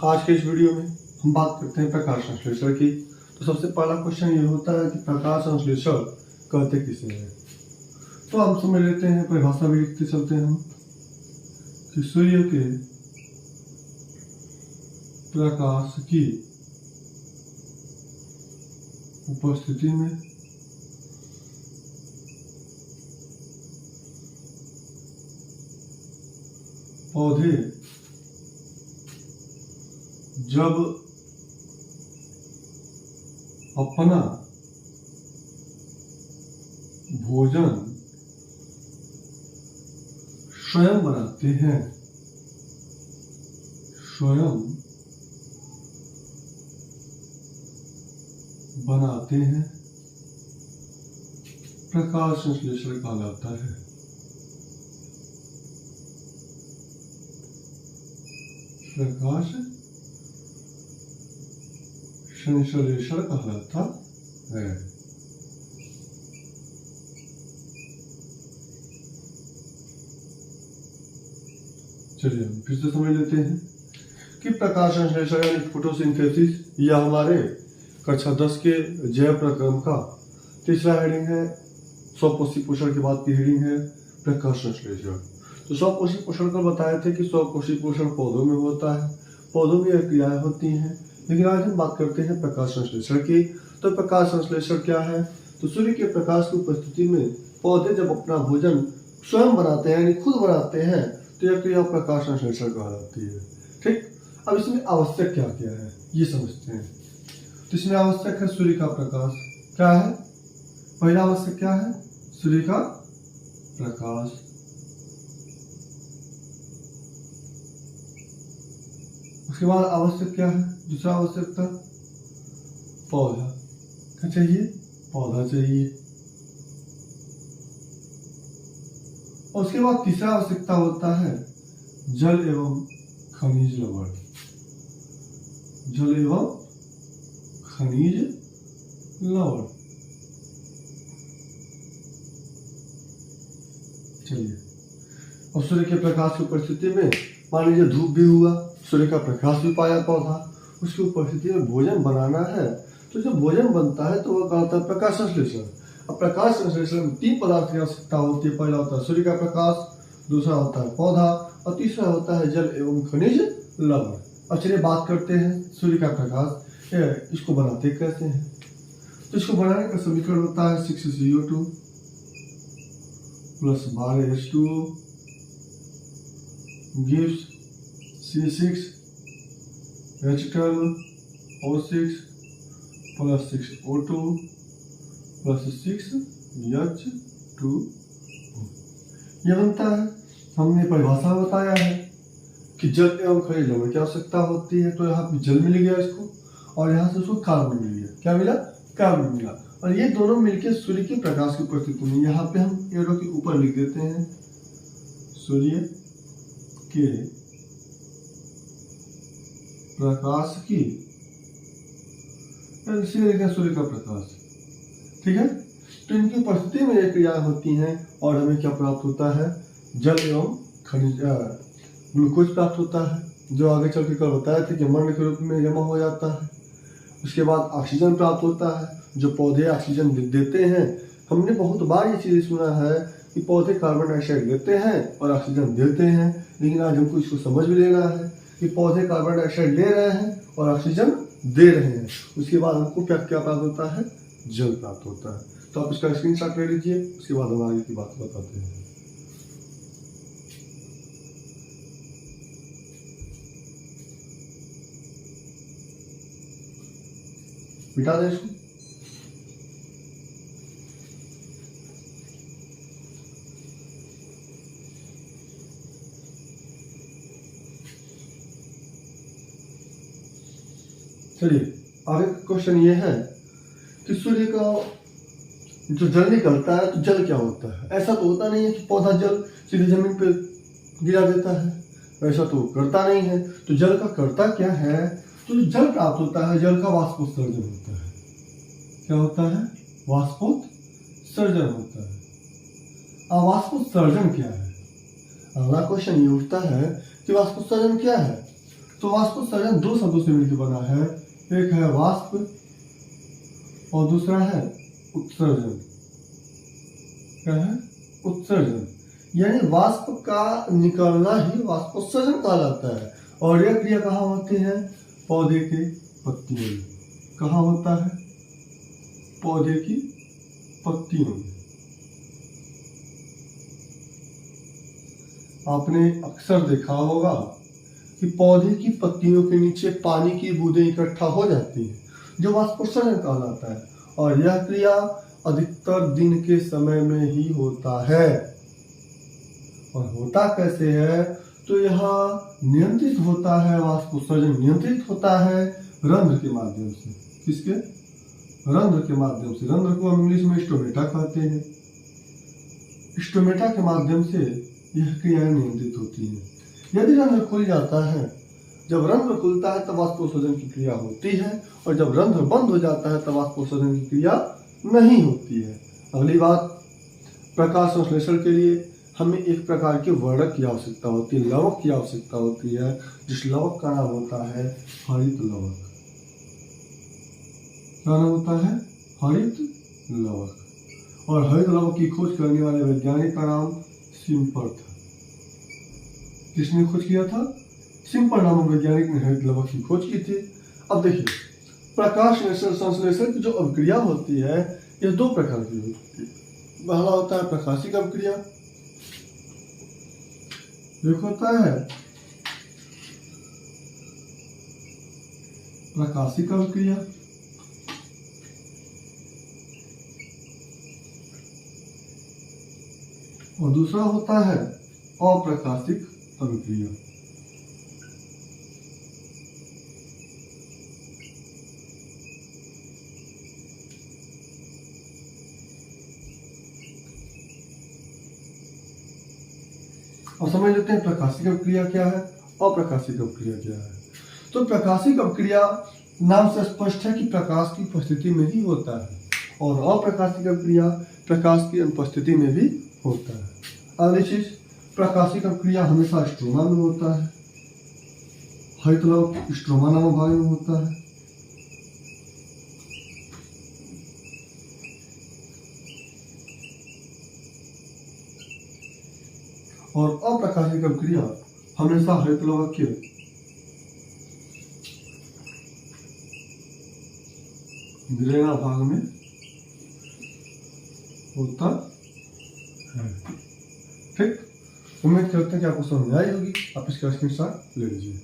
आज के इस वीडियो में हम बात करते हैं प्रकाश संश्लेषण की। तो सबसे पहला क्वेश्चन ये होता है कि प्रकाश संश्लेषण कहते किसे हैं। तो हम समझ लेते हैं, परिभाषा भी लिखते चलते हैं हम कि सूर्य के प्रकाश की उपस्थिति में पौधे जब अपना भोजन स्वयं बनाते हैं, प्रकाश संश्लेषण कहलाता है। प्रकाश संश्लेषण कहलाता है। चलिए हम फिर से समझ लेते हैं कि प्रकाश संश्लेषण यानी फोटोसिंथेसिस यह हमारे कक्षा 10 के जैव प्रक्रम का तीसरा हेडिंग है। स्वकोषी पोषण के बाद की हेडिंग है प्रकाश संश्लेषण। तो स्वकोषी पोषण को बताए थे कि स्वकोषी पोषण पौधों में होता है, पौधों में यह क्रियाएं होती हैं, लेकिन आज हम बात करते हैं प्रकाश संश्लेषण की। तो प्रकाश संश्लेषण क्या है? तो सूर्य के प्रकाश की उपस्थिति में पौधे जब अपना भोजन स्वयं बनाते हैं यानी खुद बनाते हैं तो यह क्रिया प्रकाश संश्लेषण कहलाती है। ठीक, अब इसमें आवश्यक क्या क्या है ये समझते हैं। तो इसमें आवश्यक है सूर्य का प्रकाश। क्या है पहला आवश्यक? क्या है? सूर्य का प्रकाश। उसके बाद आवश्यक क्या है? दूसरा आवश्यकता पौधा। क्या चाहिए? पौधा चाहिए। और उसके बाद तीसरा आवश्यकता होता है जल एवं खनिज लवण। जल एवं खनिज लवण। चलिए, और सूर्य के प्रकाश की उपस्थिति में मान लीजिए धूप भी हुआ, सूर्य का प्रकाश भी पाया पौधा, उसकी उपस्थिति में भोजन बनाना है। तो जब भोजन बनता है तो वह कहलाता है प्रकाश संश्लेषण। अब प्रकाश संश्लेषण में 3 पदार्थ की आवश्यकता होती है। पहला होता है सूर्य का प्रकाश, दूसरा होता है पौधा और तीसरा होता है जल एवं खनिज लवण। अब चलिए बात करते हैं सूर्य का प्रकाश, इसको बनाते कैसे हैं। तो इसको बनाने का समीकरण होता है 6CO2 + 12H2O gives C6H12O6 + 6O2 + 6H2O। यह बनता है, हमने परिभाषा में बताया है कि जल एवं खनिज लवण की आवश्यकता होती है। तो यहाँ पे जल मिल गया इसको और यहाँ से उसको कार्बन मिल गया। क्या मिला? कार्बन मिला। और ये दोनों मिलकर सूर्य के प्रकाश की उपस्थिति में, यहाँ पे हम एरो के ऊपर लिख देते हैं सूर्य के प्रकाश की, सूर्य का प्रकाश। ठीक है, तो इनकी उपस्थिति में ये क्रियाएं होती हैं और हमें क्या प्राप्त होता है? जल एवं खनिज ग्लूकोज प्राप्त होता है, जो आगे चल के कल बताया था कि अम्ल के रूप में जमा हो जाता है। उसके बाद ऑक्सीजन प्राप्त होता है, जो पौधे ऑक्सीजन देते हैं। हमने बहुत बार ये चीज़ सुना है कि पौधे कार्बन डाइऑक्साइड लेते हैं और ऑक्सीजन देते हैं, लेकिन आज हमको इसको समझ भी लेना है कि पौधे कार्बन डाइऑक्साइड ले रहे हैं और ऑक्सीजन दे रहे हैं। उसके बाद हमको क्या क्या प्राप्त होता है? जल प्राप्त होता है। तो आप इसका स्क्रीनशॉट ले लीजिए, उसके बाद हम आगे की बात बताते हैं। मिटा दें इसको। चलिए, आगे क्वेश्चन ये है कि सूर्य का जो जल निकलता है तो जल क्या होता है? ऐसा तो होता नहीं है कि पौधा जल सीधे जमीन पे गिरा देता है, ऐसा तो करता नहीं है। तो जल का करता क्या है? तो जो जल प्राप्त होता है, जल का वाष्पोत्सर्जन होता है। क्या होता है? वाष्पोत्सर्जन होता है। अब वाष्पोत्सर्जन क्या है? अगला क्वेश्चन ये उठता है कि वाष्पोत्सर्जन क्या है। तो वाष्पोत्सर्जन दो शब्दों से मिलकर बना है, एक है वाष्प और दूसरा है उत्सर्जन। क्या है? उत्सर्जन। यानी वाष्प का निकलना ही वाष्पोत्सर्जन कहलाता है। और यह क्रिया कहाँ होती है? पौधे के पत्तियों में। कहाँ होता है? पौधे की पत्तियों में। आपने अक्सर देखा होगा कि पौधे की पत्तियों के नीचे पानी की बूंदें इकट्ठा हो जाती हैं, जो वाष्पोत्सर्जन कहलाता है। और यह क्रिया अधिकतर दिन के समय में ही होता है। और होता कैसे है? तो यह नियंत्रित होता है, वाष्पोत्सर्जन नियंत्रित होता है रंध्र के माध्यम से। किसके? रंध्र के माध्यम से। रंध्र को हम इंग्लिश में स्टोमेटा कहते हैं। स्टोमेटा के माध्यम से यह क्रियाएं नियंत्रित होती हैं। यदि रंध्र खुल जाता है, जब रंध्र खुलता है तब वाष्पोत्सर्जन की क्रिया होती है, और जब रंध्र बंद हो जाता है तब वाष्पोत्सर्जन की क्रिया नहीं होती है। अगली बात, प्रकाश संश्लेषण के लिए हमें एक प्रकार के वर्णक की आवश्यकता होती है, लवक की आवश्यकता होती है, जिस लवक का नाम होता है हरित लवक। क्या नाम होता है? हरित लवक। और हरित लवक की खोज करने वाले वैज्ञानिक का नाम सिम्पर था। किसने खोज किया था? सिम्पर नामक वैज्ञानिक ने हरित लवक की खोज की थी। अब देखिए, प्रकाश संश्लेषण की जो अभिक्रिया होती है, ये दो प्रकार की होती है। पहला होता है प्रकाशिक अभिक्रिया, एक होता है प्रकाशिक अभिक्रिया, और दूसरा होता है अप्रकाशिक अभिक्रिया। और समझ लेते हैं प्रकाशिक अभिक्रिया क्या है, अप्रकाशिक अभिक्रिया क्या है। तो प्रकाशिक अभिक्रिया नाम से स्पष्ट है कि प्रकाश की उपस्थिति में ही होता है, और अप्रकाशिक अभिक्रिया प्रकाश की अनुपस्थिति में भी होता है। अगली चीज, प्रकाशिक अभिक्रिया हमेशा स्ट्रोमा में होता है। हरित लवक स्ट्रोमा नामक भाग में होता है। और अप्रकाशिक अभिक्रिया हमेशा हरित लवक के ग्रेना भाग में होता है। ठीक, उम्मीद करते हैं कि आपको समझ आई होगी। आप इसका स्क्रीनशॉट ले लीजिए।